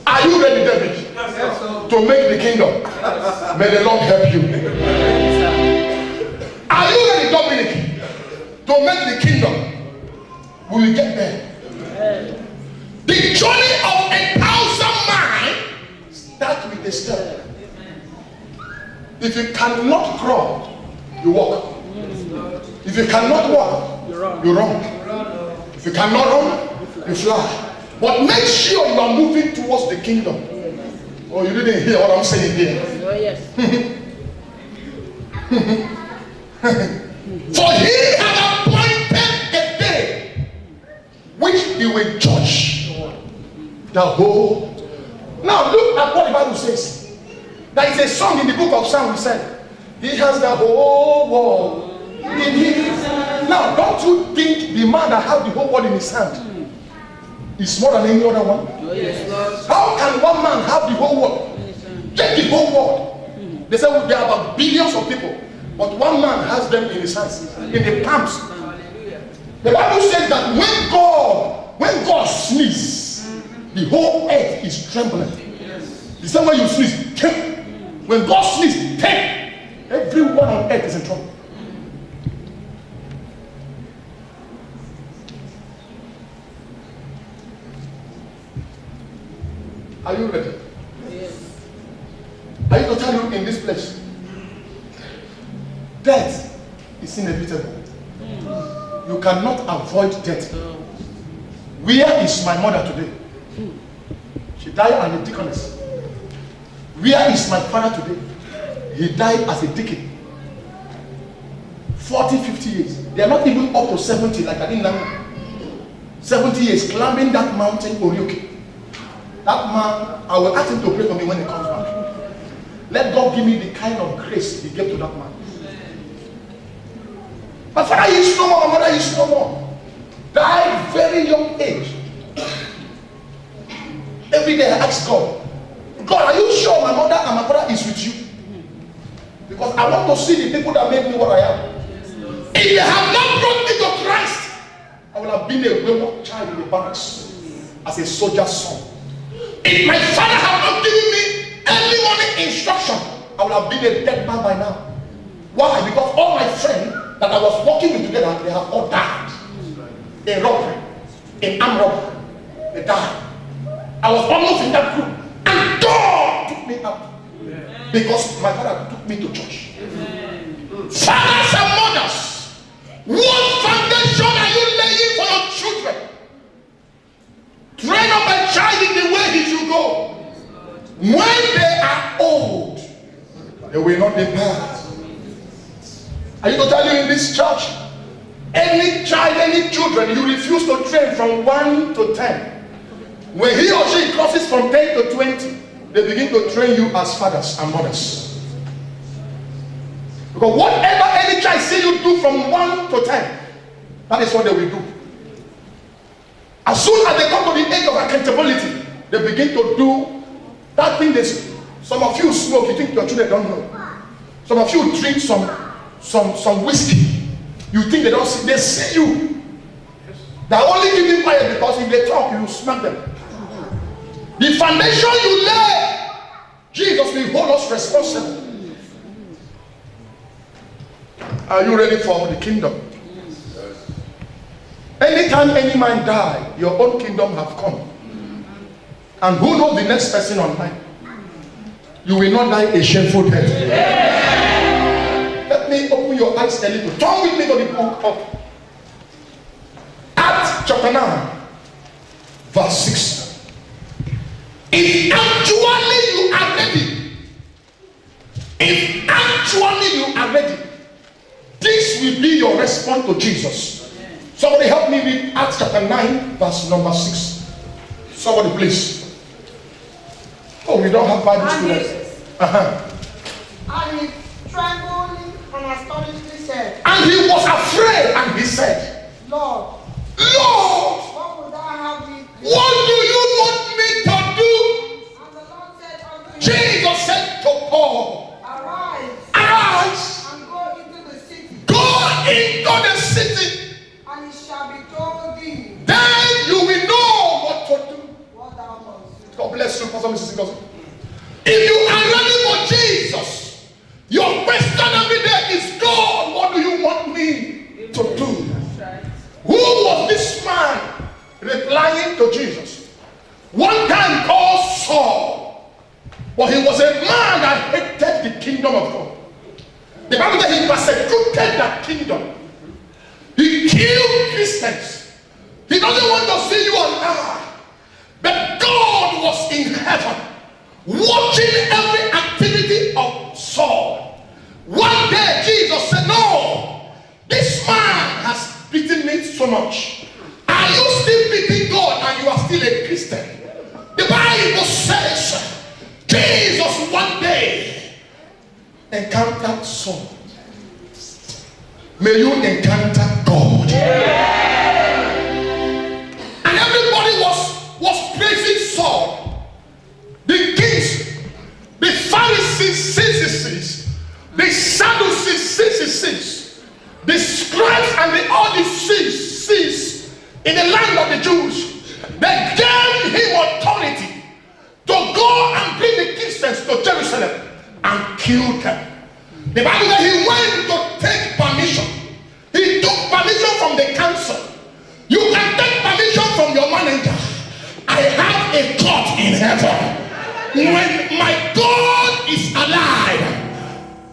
Are you ready, David? To make the kingdom? May the Lord help you. Are you ready, Dominic? To make the kingdom? We will get there. The journey of 1,000 miles starts with a step. If you cannot crawl, you walk. If you cannot walk, you run. If you cannot run, you fly. But make sure you are moving towards the kingdom. Oh, you didn't hear what I'm saying here. Oh, yes. For he has appointed a day which he will judge the whole. Now look at what the Bible says. There is a song in the book of Psalms we said, he has the whole world in his hand. Now don't you think the man that has the whole world in his hand is more than any other one? Oh, yes, Lord. How can one man have the whole world? Check the whole world. They say well, there are about billions of people, but one man has them in his hands, in the palms. The Bible says that when God sneezes, the whole earth is trembling. The same way you sneeze, when God sneezes, everyone on earth is in trouble. Are you ready? Yes. Are you to tell you in this place? Death is inevitable. You cannot avoid death. Where is my mother today? She died as a deaconess. Where is my father today? He died as a deacon. 40, 50 years. They are not even up to 70 like I didn't know. 70 years climbing that mountain Orioke. That man, I will ask him to pray for me when he comes back. Let God give me the kind of grace he gave to that man. My father used no more, my mother used no more. Died very young age. Every day I ask God, God, are you sure my mother and my father is with you? Because I want to see the people that made me what I am. If they have not brought me to Christ, I will have been a wayward child in the barracks as a soldier's son. If my father had not given me early morning instruction, I would have been a dead man by now. Why? Because all my friends that I was working with together, they have all died. In robbery, in armed robbery, they died. I was almost in that group, and God took me out because my father took me to church. Fathers and mothers, what foundation are you laying for your children? Train up a child in the way he should go. When they are old, they will not depart. Are you going to tell you in this church? Any child, any children, you refuse to train from 1 to 10. When he or she crosses from 10 to 20, they begin to train you as fathers and mothers. Because whatever any child see you do from 1 to 10, that is what they will do. As soon as they come to the age of accountability, they begin to do that thing they see. Some of you smoke, you think your children don't know. Some of you drink some whiskey. You think they don't see, they see you. They're only keeping quiet because if they talk, you smack them. The foundation you lay, Jesus will hold us responsible. Are you ready for the kingdom? Anytime any man die, your own kingdom have come. And who knows the next person online? You will not die a shameful death. Let me open your eyes a little. Turn with me to the book of Acts chapter 9, verse 6. If actually you are ready, this will be your response to Jesus. Somebody help me read Acts chapter 9, verse number 6. Somebody please. Oh, we don't have Bible students. And he trembled and astonishingly said, And he was afraid, and he said, Lord, Lord, what would thou have me do? what do you want me to do? And the Lord said unto him, Jesus said to Paul, Arise, Arise, and go into the city, go into the city, and it shall be told thee then you will know what to do. what thou must do. God bless you, Pastor Mrs. Ngozi. If you are ready for Jesus, your question every day is, God, what do you want me to do? Who was this man replying to Jesus? One time called Saul, but he was a man that hated the kingdom of God. The Bible says he persecuted that kingdom. He killed Christians. He doesn't want to see you alive. But God was in heaven, watching every activity of Saul. One day Jesus said, no, this man has beaten me so much. Are you still beating God and you are still a Christian? The Bible says Jesus one day encountered Saul. May you encounter God. And everybody was praising Saul. The kings, the Pharisees, Sadducees, the Sadducees, the scribes and all the sees in the land of the Jews, they gave him authority to go and bring the Christians to Jerusalem and kill them. The Bible says he went to take permission. He took permission from the council. You can take permission from your manager. I have a court in heaven. When my God is alive,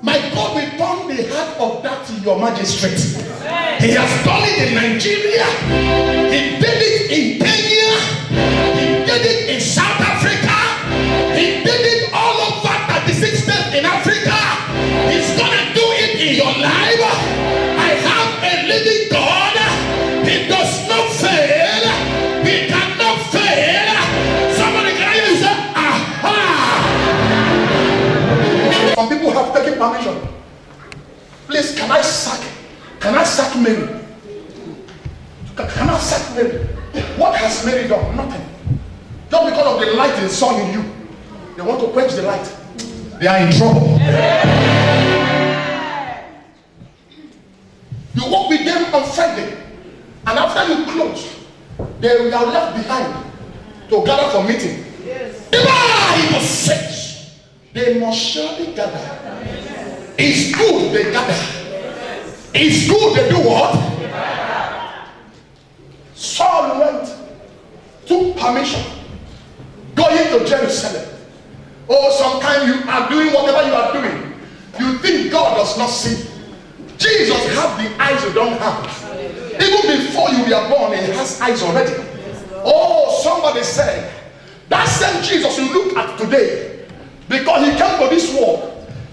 my God will turn the heart of that to your magistrate. He has done it in Nigeria. He did it in Kenya. He did it in South Africa. He did it all over 36 states in Africa. He's gonna do it in your life. I have a living God. He does not fail. He cannot fail. Somebody can hear you say, aha. Some people have taken permission. Please, can I sack Mary? Can I sack Mary? What has Mary done? Nothing. Just because of the light they saw in you, they want to quench the light. They are in trouble. You walk with them on Friday, and after you close, they are left behind to gather for meeting. The Bible says they must surely gather. It's good they gather. It's good they do what? Saul went, took permission, going to Jerusalem. Oh, sometimes you are doing whatever you are doing. You think God does not see. Jesus has the eyes you don't have. Even before you were born, he has eyes already. Oh, somebody said, that same Jesus you look at today, because he came to this world,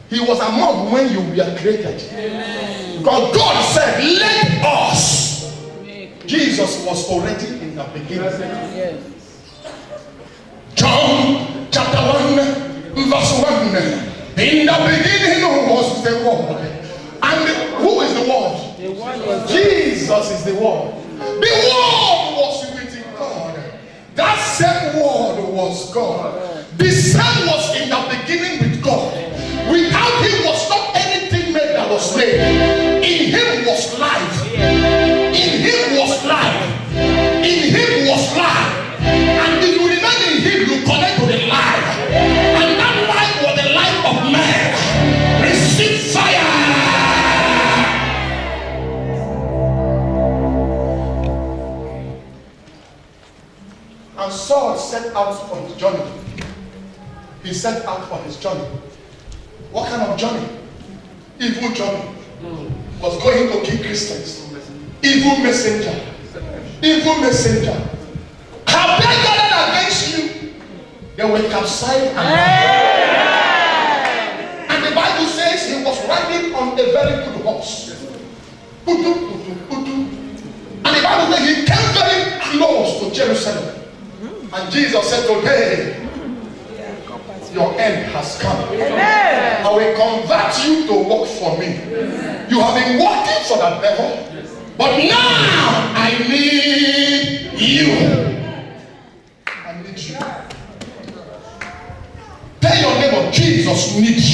he was among when you were created. Because God said, let us. Jesus was already in the beginning. John chapter 1 verse 1. In the beginning was the Word. And who is the Word? Jesus is the Word. The Word was with God. That same Word was God. The Son was in the beginning with God. Without him was not anything made that was made. In him was life. In him was life. In him was life. And if you remain in him, you connect to the life. And that life was the life of man. Receive fire. And Saul set out on his journey. He set out on his journey. What kind of journey? Evil journey. Was going to kill Christians. Evil messenger. Evil messenger. Have they gathered against you? They were capsized and died. And the Bible says he was riding on a very good horse. Putu, putu, putu. And the Bible says he came very close to Jerusalem. And Jesus said, today, your end has come. Amen. I will convert you to work for me. Amen. You have been working for the devil, but now I need you. I need you. Tell your neighbor, Jesus needs